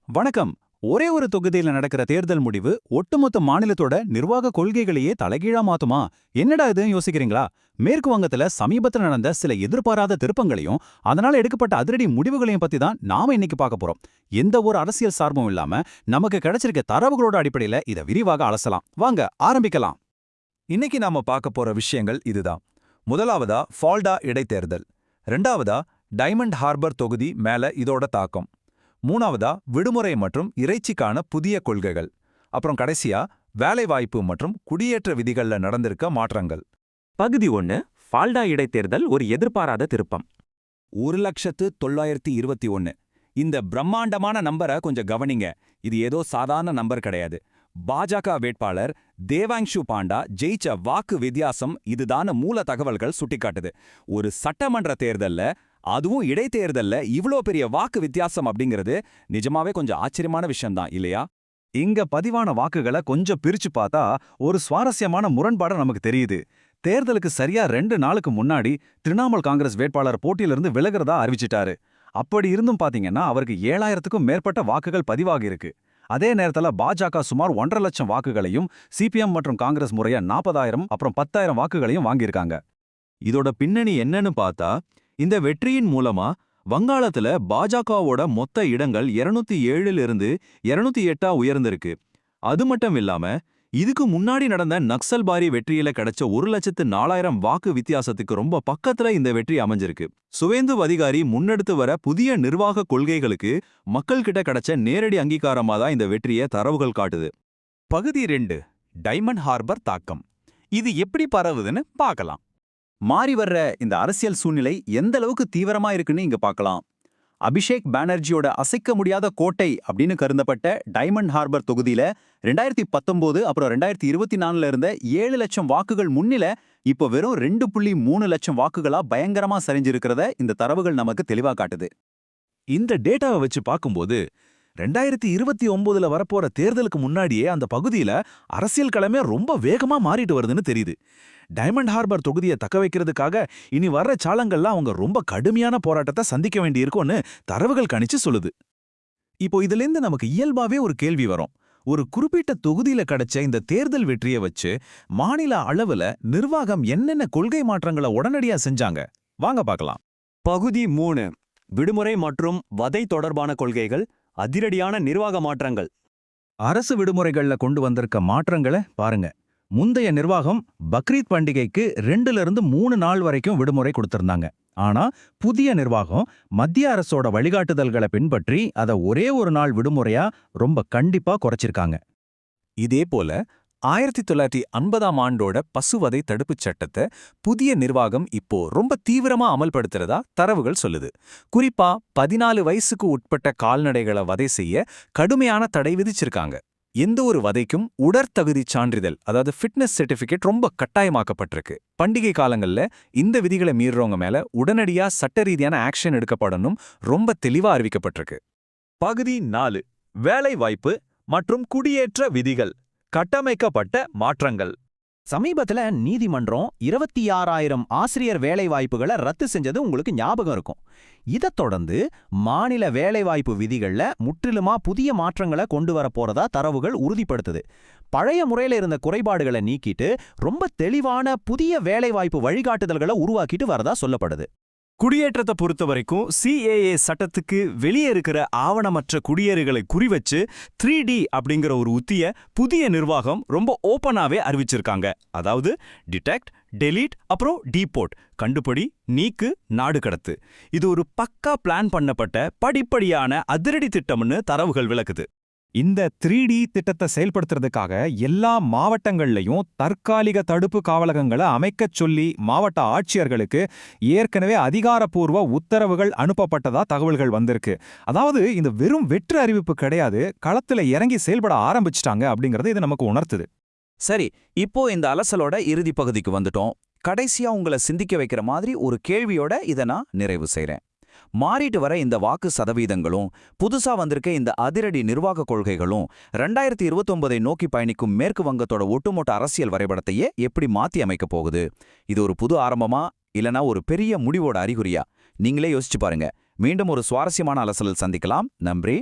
வணக்கம். ஒரே ஒரு தொகுதியில நடக்கிற தேர்தல் முடிவு ஒட்டுமொத்த மாநிலத்தோட நிர்வாக கொள்கைகளையே தலைகீழா மாத்துமா? என்னடா இதுன்னு யோசிக்கிறீங்களா? மேற்கு வங்கத்துல சமீபத்துல நடந்த சில எதிர்பாராத திருப்பங்களையும் அதனால எடுக்கப்பட்ட அதிரடி முடிவுகளையும் பத்தி தான் நாம இன்னைக்கு பார்க்க போறோம். எந்த ஒரு அரசியல் சார்பும் இல்லாம நமக்கு கிடைச்சிருக்க தரவுகளோட அடிப்படையில இத விரிவாக அலசலாம். வாங்க ஆரம்பிக்கலாம். இன்னைக்கு நாம பார்க்க போற விஷயங்கள் இதுதான். முதலாவதா ஃபால்டா இடைத்தேர்தல். ரெண்டாவதா டைமண்ட் ஹார்பர் தொகுதி மேல இதோட தாக்கம். மூணாவதா விடுமுறை மற்றும் இறைச்சிக்கான புதிய கொள்கைகள். அப்புறம் கடைசியா வேலைவாய்ப்பு மற்றும் குடியேற்ற விதிகள்ல நடந்திருக்க மாற்றங்கள். பகுதி 1 ஃபால்டா இடைத்தேர்தல் ஒரு எதிர்பாராத திருப்பம். 1,921. இந்த பிரம்மாண்டமான நம்பரை கொஞ்சம் கவனிங்க. இது ஏதோ சாதாரண நம்பர் கிடையாது. பாஜக வேட்பாளர் தேவாங்ஷு பாண்டா ஜெயிச்ச வாக்கு வித்தியாசம் இதுதான மூல தகவல்கள் சுட்டிக்காட்டுது. ஒரு சட்டமன்ற தேர்தல்ல, அதுவும் இடைத்தேர்தல்ல இவ்ளோ பெரிய வாக்கு வித்தியாசம் அப்படிங்கிறது நிஜமாவே கொஞ்சம் ஆச்சரியமான விஷயம்தான் இல்லையா? இங்க பதிவான வாக்குகளை கொஞ்சம் பிரிச்சு பார்த்தா ஒரு சுவாரஸ்யமான முரண்பாடு நமக்கு தெரியுது. தேர்தலுக்கு சரியா 2 நாளுக்கு முன்னாடி திரிணாமுல் காங்கிரஸ் வேட்பாளர் போட்டியிலிருந்து விலகிறதா அறிவிச்சிட்டாரு. அப்படி இருந்தும் பாத்தீங்கன்னா அவருக்கு 7,000க்கும் மேற்பட்ட வாக்குகள் பதிவாகியிருக்கு. அதே நேரத்துல பாஜக சுமார் 1.5 லட்சம் வாக்குகளையும், சிபிஎம் மற்றும் காங்கிரஸ் முறைய 40,000 அப்புறம் 10,000 வாக்குகளையும் வாங்கியிருக்காங்க. இதோட பின்னணி என்னன்னு பார்த்தா, இந்த வெற்றியின் மூலமா வங்காளத்துல பாஜகவோட மொத்த இடங்கள் 207 இருந்து 208 உயர்ந்திருக்கு. அது மட்டும் இல்லாம இதுக்கு முன்னாடி நடந்த நக்சல்பாரி வெற்றியில கிடைச்ச 1,04,000 வாக்கு வித்தியாசத்துக்கு ரொம்ப பக்கத்துல இந்த வெற்றி அமைஞ்சிருக்கு. சுவேந்து அதிகாரி முன்னெடுத்து வர புதிய நிர்வாக கொள்கைகளுக்கு மக்கள் கிட்ட கிடைச்ச நேரடி அங்கீகாரமா தான் இந்த வெற்றியை தரவுகள் காட்டுது. பகுதி 2 டைமண்ட் ஹார்பர் தாக்கம். இது எப்படி பரவுதுன்னு பார்க்கலாம். மாறி வர்ற இந்த அரசியல் சூழ்நிலை எந்த அளவுக்கு தீவிரமா இருக்குன்னு இங்க பார்க்கலாம். அபிஷேக் பானர்ஜியோட அசைக்க முடியாத கோட்டை அப்படின்னு கருதப்பட்ட டைமண்ட் ஹார்பர் தொகுதியில 2019 அப்புறம் 2024 இருந்த 7 லட்சம் வாக்குகள் முன்னில இப்போ வெறும் 2.3 லட்சம் வாக்குகளா பயங்கரமா சரிஞ்சிருக்கிறத இந்த தரவுகள் நமக்கு தெளிவா காட்டுது. இந்த டேட்டாவை வச்சு பார்க்கும்போது 2029ல வரப்போற தேர்தலுக்கு முன்னாடியே அந்த பகுதியில அரசியல் களமே ரொம்ப வேகமா மாறிட்டு வருதுன்னு தெரியுது. டைமண்ட் ஹார்பர் தொகுதியை தக்க வைக்கிறதுக்காக இனி வர்ற சாலங்கள்ல அவங்க ரொம்ப கடுமையான போராட்டத்தை சந்திக்க வேண்டியிருக்கும்னு தரவுகள் கணிச்சு சொல்லுது. இப்போ இதிலிருந்து நமக்கு இயல்பாவே ஒரு கேள்வி வரும். ஒரு குறிப்பிட்ட தொகுதியில கிடைச்ச இந்த தேர்தல் வெற்றியை வச்சு மாநில அளவுல நிர்வாகம் என்னென்ன கொள்கை மாற்றங்களை உடனடியா செஞ்சாங்க? வாங்க பார்க்கலாம். பகுதி 3 விடுமுறை மற்றும் வதை தொடர்பான கொள்கைகள், அதிரடியான நிர்வாக மாற்றங்கள். அரசு விடுமுறைகள்ல கொண்டு வந்திருக்க மாற்றங்களை பாருங்க. முந்தைய நிர்வாகம் பக்ரீத் பண்டிகைக்கு 2லிருந்து 3 நாள் வரைக்கும் விடுமுறை கொடுத்திருந்தாங்க. ஆனா புதிய நிர்வாகம் மத்திய அரசோட வழிகாட்டுதல்களை பின்பற்றி அதை ஒரே ஒரு நாள் விடுமுறையா ரொம்ப கண்டிப்பா குறைச்சிருக்காங்க. இதே போல 1950ஆம் ஆண்டோட பசுவதை தடுப்புச் சட்டத்தை புதிய நிர்வாகம் இப்போ ரொம்ப தீவிரமா அமல்படுத்துறதா தரவுகள் சொல்லுது. குறிப்பா 14 வயசுக்கு உட்பட்ட கால்நடைகளை வதை செய்ய கடுமையான தடை விதிச்சிருக்காங்க. எந்த ஒரு வதைக்கும் உடற்தகுதி சான்றிதழ், அதாவது ஃபிட்னஸ் சர்டிஃபிகேட் ரொம்ப கட்டாயமாக்கப்பட்டிருக்கு. பண்டிகை காலங்கள்ல இந்த விதிகளை மீறுறவங்க மேல உடனடியா சட்ட ரீதியான ஆக்ஷன் எடுக்கப்படணும் ரொம்ப தெளிவா அறிவிக்கப்பட்டிருக்கு. பகுதி 4 வேலை வாய்ப்பு மற்றும் குடியேற்ற விதிகள், கட்டமைக்கப்பட்ட மாற்றங்கள். சமீபத்துல நீதிமன்றம் 26,000 ஆசிரியர் வேலைவாய்ப்புகளை ரத்து செஞ்சது உங்களுக்கு ஞாபகம் இருக்கும். இதைத் தொடர்ந்து மாநில வேலைவாய்ப்பு விதிகள்ல முற்றிலுமா புதிய மாற்றங்களை கொண்டு வர போறதா தரவுகள் உறுதிப்படுத்துது. பழைய முறையில இருந்த குறைபாடுகளை நீக்கிட்டு ரொம்ப தெளிவான புதிய வேலைவாய்ப்பு வழிகாட்டுதல்களை உருவாக்கிட்டு வரதா சொல்லப்படுது. குடியேற்றத்தை பொறுத்த வரைக்கும் CAA சட்டத்துக்கு வெளியே இருக்கிற ஆவணமற்ற குடியேறுகளை குறிவச்சு 3D அப்படிங்கிற ஒரு உத்திய புதிய நிர்வாகம் ரொம்ப ஓப்பனாவே அறிவிச்சிருக்காங்க. அதாவது டிடெக்ட், டெலீட் அப்புறம் டீபோர்ட், கண்டுபிடி, நீக்கு, நாடு கடத்து. இது ஒரு பக்கா பிளான் பண்ணப்பட்ட படிப்படியான அதிரடி திட்டம்னு தரவுகள் விளக்குது. இந்த 3D திட்டத்தை செயல்படுத்துறதுக்காக எல்லா மாவட்டங்கள்லையும் தற்காலிக தடுப்பு காவலகங்களை அமைக்கச் சொல்லி மாவட்ட ஆட்சியர்களுக்கு ஏற்கனவே அதிகாரப்பூர்வ உத்தரவுகள் அனுப்பப்பட்டதா தகவல்கள் வந்திருக்கு. அதாவது இந்த வெறும் வெற்று அறிவிப்பு கிடையாது, களத்துல இறங்கி செயல்பட ஆரம்பிச்சிட்டாங்க அப்படிங்கறது இது நமக்கு உணர்த்துது. சரி, இப்போ இந்த அலசலோட இறுதி பகுதிக்கு வந்துட்டோம். கடைசியா உங்களை சிந்திக்க வைக்கிற மாதிரி ஒரு கேள்வியோட இதை நான் நிறைவு செய்றேன். மாறிட்டு வர இந்த வாக்கு சதவீதங்களும் புதுசா வந்திருக்க இந்த அதிரடி நிர்வாக கொள்கைகளும் 2029 நோக்கி பயணிக்கும் மேற்கு வங்கத்தோட ஒட்டுமொத்த அரசியல் வரைபடத்தையே எப்படி மாத்தி அமைக்க போகுது? இது ஒரு புது ஆரம்பமா இல்லனா ஒரு பெரிய முடிவோட அறிகுறியா? நீங்களே யோசிச்சு பாருங்க. மீண்டும் ஒரு சுவாரஸ்யமான அலசலில் சந்திக்கலாம். நன்றி.